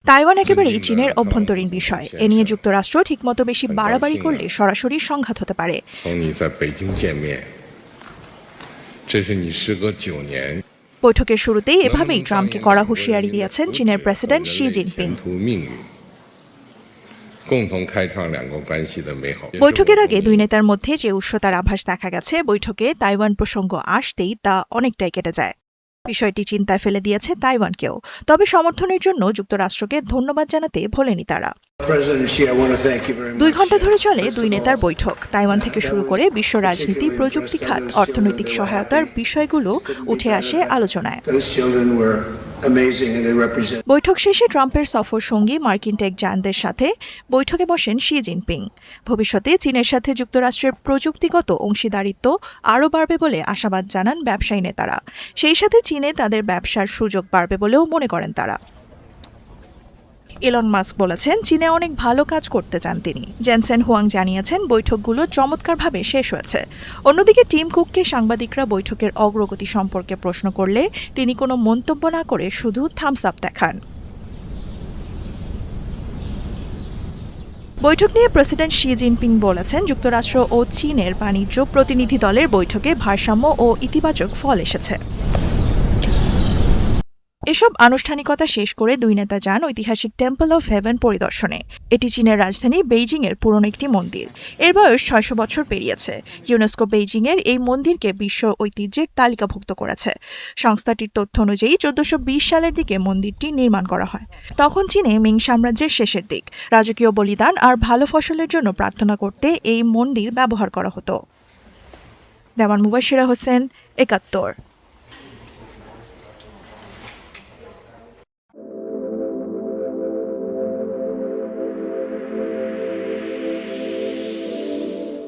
Taiwan একেবারেই চীনের অভ্যন্তরীণ বিষয়। এ নিয়ে যুক্তরাষ্ট্র ঠিকমতো বেশি বাড়াবাড়ি করলে সরাসরি সংঘাত হতে পারে। বৈঠকের শুরুতেই এভাবেই ট্রাম্পকে কড়া হুঁশিয়ারি দিয়েছেন চীনের প্রেসিডেন্ট শি জিনপিং। বৈঠকের আগে দুই নেতার মধ্যে যে উষ্ণতার আভাস দেখা গেছে, বৈঠকে তাইওয়ান প্রসঙ্গ আসতেই তা অনেকটাই কেটে যায়। বিষয়টি চিন্তায় ফেলে দিয়েছে তাইওয়ানকেও। তবে সমর্থনের জন্য যুক্তরাষ্ট্রকে ধন্যবাদ জানাতে ভোলেনি তারা। 2 ঘণ্টা ধরে চলে দুই নেতার বৈঠক। তাইওয়ান থেকে শুরু করে বিশ্ব রাজনীতি, প্রযুক্তি খাত, অর্থনৈতিক সহায়তার বিষয়গুলো উঠে আসে আলোচনায়। বৈঠক শেষে ট্রাম্পের সফর সঙ্গী মার্কিন টেক জায়ান্টদের সাথে বৈঠকে বসেন শি জিনপিং। ভবিষ্যতে চীনের সাথে যুক্তরাষ্ট্রের প্রযুক্তিগত অংশীদারিত্ব আরও বাড়বে বলে আশাবাদ জানান ব্যবসায়ী নেতারা। সেই সাথে চীনে তাদের ব্যবসার সুযোগ বাড়বে বলেও মনে করেন তারা। ইলন মাস্ক বলেছেন, চীনে অনেক ভালো কাজ করতে চান তিনি। জেনসেন হুয়াং জানিয়েছেন, বৈঠকগুলো চমৎকারভাবে শেষ হয়েছে। অন্যদিকে টিম কুককে সাংবাদিকরা বৈঠকের অগ্রগতি সম্পর্কে প্রশ্ন করলে তিনি কোনো মন্তব্য না করে শুধু থামস আপ দেখান। বৈঠক নিয়ে প্রেসিডেন্ট শি জিনপিং বলেছেন, যুক্তরাষ্ট্র ও চীনের বাণিজ্য প্রতিনিধি দলের বৈঠকে ভারসাম্য ও ইতিবাচক ফল এসেছে। এসব আনুষ্ঠানিকতা শেষ করে দুই নেতা যান ঐতিহাসিক টেম্পল অফ হেভেন পরিদর্শনে। এটি চীনের রাজধানী বেইজিংয়ের পুরনো একটি মন্দির। এর বয়স 600 বছর পেরিয়েছে। ইউনেস্কো বেইজিংয়ের এই মন্দিরকে বিশ্ব ঐতিহ্যের তালিকাভুক্ত করেছে। সংস্থাটির তথ্য অনুযায়ী 1420 সালের দিকে মন্দিরটি নির্মাণ করা হয়। তখন চীনে মিং সাম্রাজ্যের শেষের দিক। রাজকীয় বলিদান আর ভালো ফসলের জন্য প্রার্থনা করতে এই মন্দির ব্যবহার করা হতো। দেওয়ান মুবাশিরা হোসেন, 71।